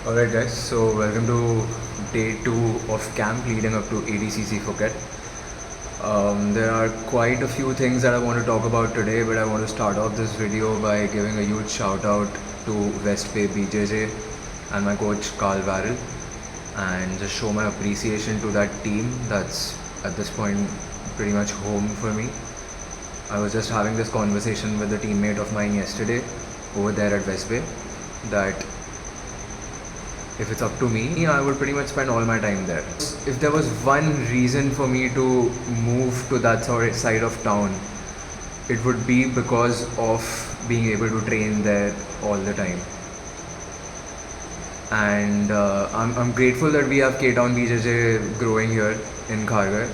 Alright guys, so welcome to day 2 of camp leading up to ADCC Phuket. There are quite a few things that I want to talk about today, but I want to start off this video by giving a huge shout out to West Bay BJJ and my coach Carl Varel, and just show my appreciation to that team that's at this point pretty much home for me. I was just having this conversation with a teammate of mine yesterday over there at West Bay that if it's up to me, I would pretty much spend all my time there. If there was one reason for me to move to that side of town, it would be because of being able to train there all the time. And I'm grateful that we have K-Town BJJ growing here in Kharghar,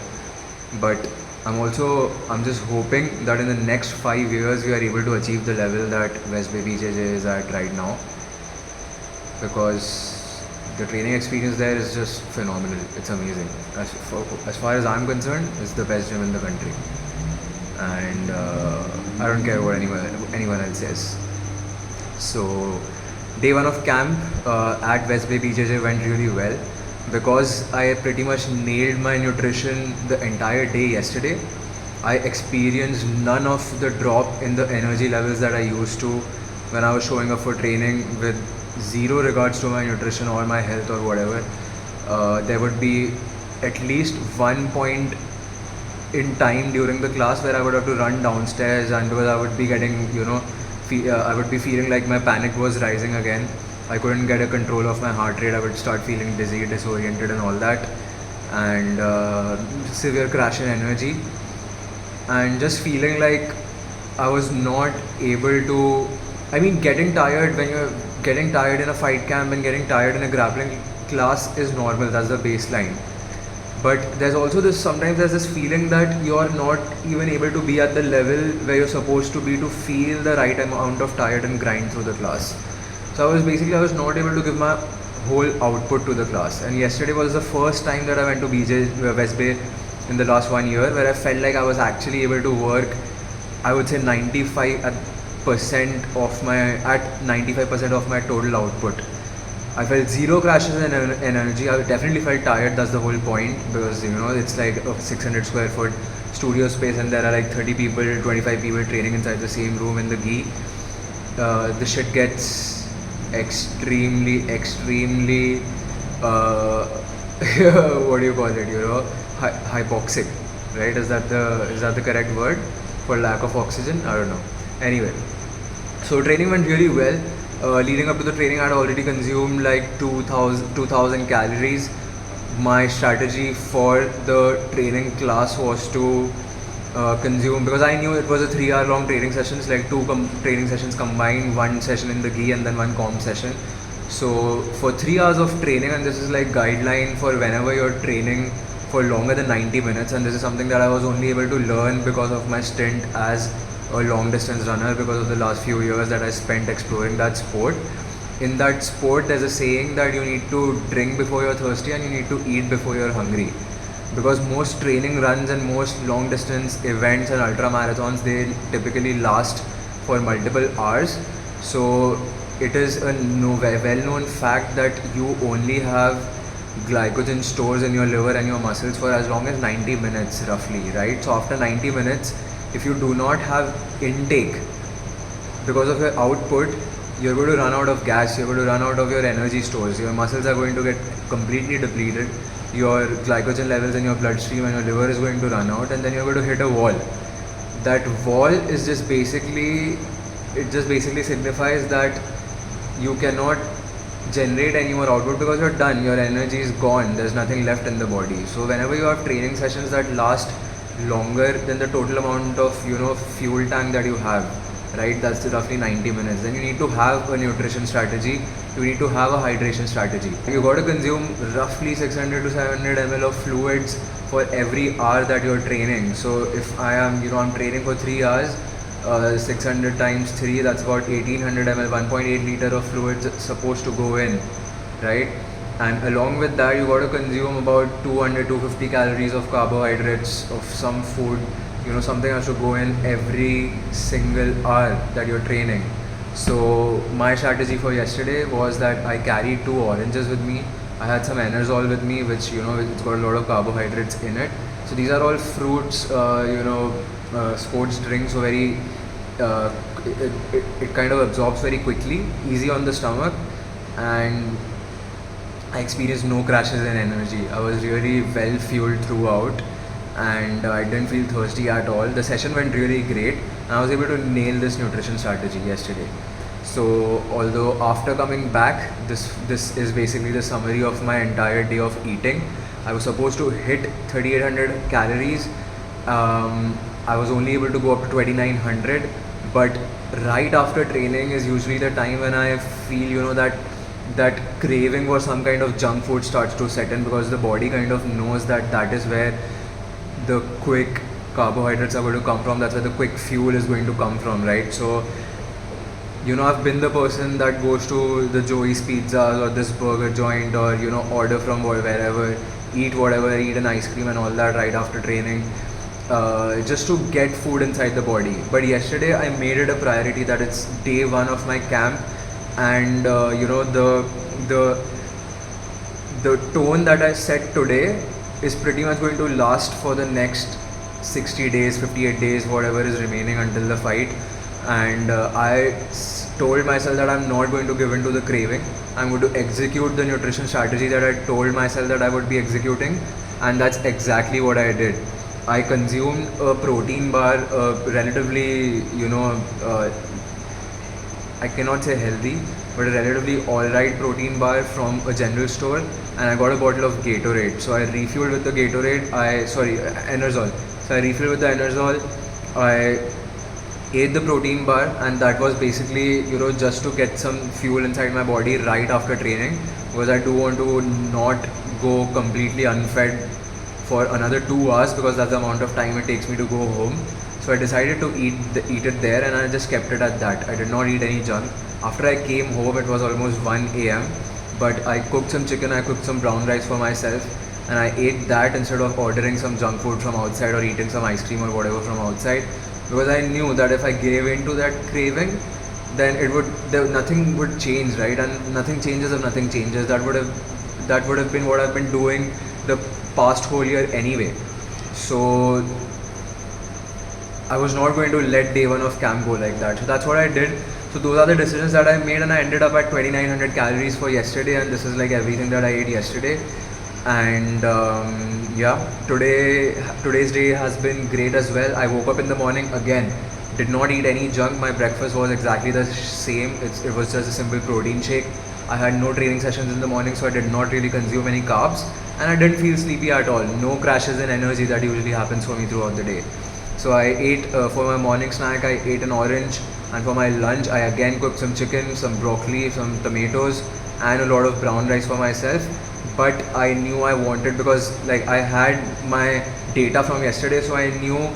but I'm just hoping that in the next 5 years we are able to achieve the level that West Bay BJJ is at right now, because the training experience there is just phenomenal. It's amazing. As far as I'm concerned, it's the best gym in the country, and I don't care what anyone else says. So day 1 of camp at West Bay BJJ went really well because I pretty much nailed my nutrition the entire day yesterday. I experienced none of the drop in the energy levels that I used to when I was showing up for training with zero regards to my nutrition or my health or whatever. There would be at least one point in time during the class where I would have to run downstairs, and because I would be getting, I would be feeling like my panic was rising again. I couldn't get a control of my heart rate. I would start feeling dizzy, disoriented, and all that, and severe crash in energy, and just feeling like I was not able to. I mean, getting tired when you're getting tired in a fight camp and getting tired in a grappling class is normal. That's the baseline. But sometimes there's this feeling that you're not even able to be at the level where you're supposed to be to feel the right amount of tired and grind through the class. So I was not able to give my whole output to the class. And yesterday was the first time that I went to West Bay in the last 1 year where I felt like I was actually able to work, I would say 95% of my total output. I felt zero crashes in energy. I definitely felt tired. That's the whole point, because it's like a 600 square foot studio space, and there are like 30 people, 25 people training inside the same room in the gi. The shit gets extremely what do you call it? Hypoxic, right? Is that the correct word for lack of oxygen? I don't know. Anyway, so training went really well. Leading up to the training, I had already consumed like 2000 calories. My strategy for the training class was to consume, because I knew it was a 3 hour long training sessions, like training sessions combined, one session in the gi and then one comp session. So for 3 hours of training, and this is like guideline for whenever you're training for longer than 90 minutes, and this is something that I was only able to learn because of my stint as a long distance runner, because of the last few years that I spent exploring that sport. In that sport, there's a saying that you need to drink before you're thirsty and you need to eat before you're hungry, because most training runs and most long distance events and ultra marathons, they typically last for multiple hours. So it is a well-known fact that you only have glycogen stores in your liver and your muscles for as long as 90 minutes roughly, right? So after 90 minutes, if you do not have intake because of your output, you're going to run out of gas, you're going to run out of your energy stores, your muscles are going to get completely depleted, your glycogen levels in your bloodstream and your liver is going to run out, and then you're going to hit a wall. That wall is just basically signifies that you cannot generate any more output because you're done, your energy is gone, there's nothing left in the body. So whenever you have training sessions that last longer than the total amount of fuel tank that you have, right, that's roughly 90 minutes, then you need to have a nutrition strategy, you need to have a hydration strategy. You got to consume roughly 600 to 700 ml of fluids for every hour that you're training. So if I'm training for 3 hours, 600 times 3, that's about 1800 ml, 1.8 liter of fluids supposed to go in, right? And along with that, you got to consume about 200-250 calories of carbohydrates of some food. Something has to go in every single hour that you're training. So my strategy for yesterday was that I carried 2 oranges with me. I had some Enerzol with me, which it's got a lot of carbohydrates in it. So these are all fruits, sports drinks, so very uh, it kind of absorbs very quickly, easy on the stomach, and I experienced no crashes in energy. I was really well fueled throughout, and I didn't feel thirsty at all. The session went really great, and I was able to nail this nutrition strategy yesterday. So, although after coming back, this is basically the summary of my entire day of eating. I was supposed to hit 3,800 calories. I was only able to go up to 2,900, but right after training is usually the time when I feel that craving for some kind of junk food starts to set in, because the body kind of knows that is where the quick carbohydrates are going to come from. That's where the quick fuel is going to come from, right? So I've been the person that goes to the Joey's Pizzas or this burger joint, or order from wherever, eat whatever, eat an ice cream and all that right after training, just to get food inside the body. But yesterday I made it a priority that it's day one of my camp, and the tone that I set today is pretty much going to last for the next 60 days, 58 days, whatever is remaining until the fight. And I told myself that I'm not going to give in to the craving. I'm going to execute the nutrition strategy that I told myself that I would be executing, and that's exactly what I did. I consumed a protein bar, relatively, I cannot say healthy, but a relatively alright protein bar from a general store, and I got a bottle of Gatorade. So I refueled with the Gatorade. Enerzol. So I refilled with the Enerzol. I ate the protein bar, and that was basically just to get some fuel inside my body right after training, because I do want to not go completely unfed for another 2 hours, because that's the amount of time it takes me to go home. So I decided to eat it there, and I just kept it at that. I did not eat any junk. After I came home, it was almost 1 a.m. But I cooked some chicken, I cooked some brown rice for myself, and I ate that instead of ordering some junk food from outside or eating some ice cream or whatever from outside, because I knew that if I gave in to that craving, then nothing would change, right? And nothing changes if nothing changes. That would have been what I've been doing the past whole year anyway. So I was not going to let day one of camp go like that. So that's what I did. So those are the decisions that I made, and I ended up at 2,900 calories for yesterday, and this is like everything that I ate yesterday. And today's day has been great as well. I woke up in the morning again, did not eat any junk. My breakfast was exactly the same. It was just a simple protein shake. I had no training sessions in the morning, so I did not really consume any carbs, and I didn't feel sleepy at all. No crashes in energy that usually happens for me throughout the day. So I ate, for my morning snack, I ate an orange, and for my lunch I again cooked some chicken, some broccoli, some tomatoes, and a lot of brown rice for myself. But I knew I wanted, because like I had my data from yesterday, so I knew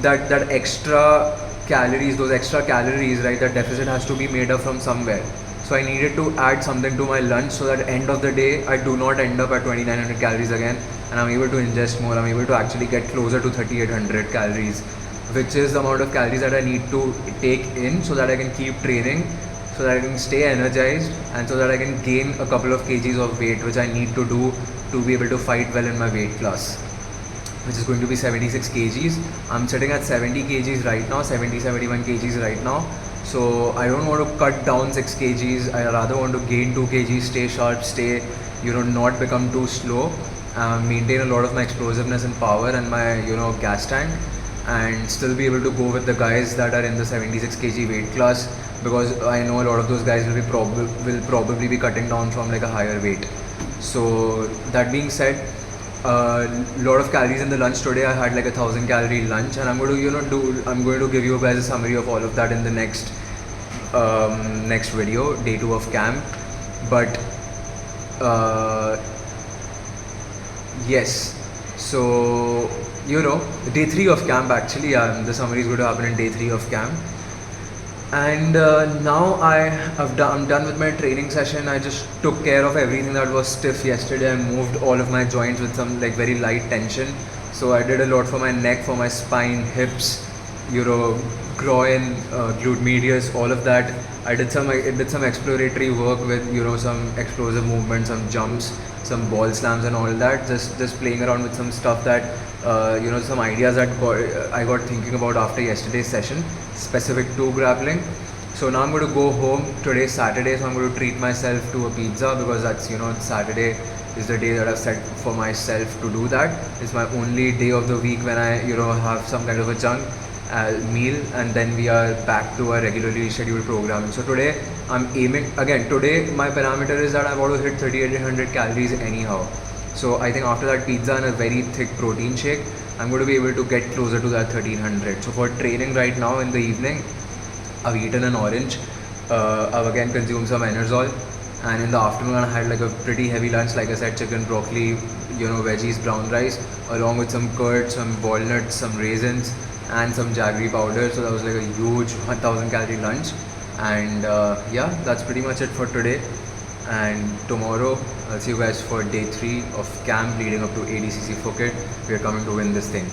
that those extra calories, right, that deficit has to be made up from somewhere. So I needed to add something to my lunch, so that at the end of the day I do not end up at 2,900 calories again, and I'm able to ingest more. I'm able to actually get closer to 3,800 calories, which is the amount of calories that I need to take in, so that I can keep training, so that I can stay energized, and so that I can gain a couple of kgs of weight, which I need to do to be able to fight well in my weight class, which is going to be 76 kgs. I'm sitting at 70 kgs right now, 71 kgs right now. So I don't want to cut down 6 kgs. I rather want to gain 2 kgs, stay sharp, stay, not become too slow, maintain a lot of my explosiveness and power and my, gas tank, and still be able to go with the guys that are in the 76 kg weight class, because I know a lot of those guys will probably be cutting down from like a higher weight. So that being said, lot of calories in the lunch today. I had like 1,000 calorie lunch, and I'm going to I'm going to give you guys a summary of all of that in the next video, day 2 of camp. But yes, so day 3 of camp actually. The summary is going to happen in day 3 of camp. And now I'm done with my training session. I just took care of everything that was stiff yesterday. I moved all of my joints with some like very light tension. So I did a lot for my neck, for my spine, hips, groin, glute medius, all of that. I did some exploratory work with some explosive movements, some jumps, some ball slams, and all that. Just playing around with some stuff that some ideas that I got thinking about after yesterday's session, specific to grappling. So now I'm going to go home. Today's Saturday, so I'm going to treat myself to a pizza because that's Saturday is the day that I've set for myself to do that. It's my only day of the week when I have some kind of a junk meal, and then we are back to our regularly scheduled programming. So today I'm aiming again. Today my parameter is that I want to hit 3,800 calories anyhow. So I think after that pizza and a very thick protein shake, I'm going to be able to get closer to that 1,300. So for training right now in the evening, I've eaten an orange. I've again consumed some Enerzol, and in the afternoon I had like a pretty heavy lunch. Like I said, chicken, broccoli, veggies, brown rice, along with some curd, some walnuts, some raisins, and some jaggery powder. So that was like a huge 1,000 calorie lunch. And yeah, that's pretty much it for today. And tomorrow I'll see you guys for day 3 of camp leading up to ADCC Phuket. We are coming to win this thing.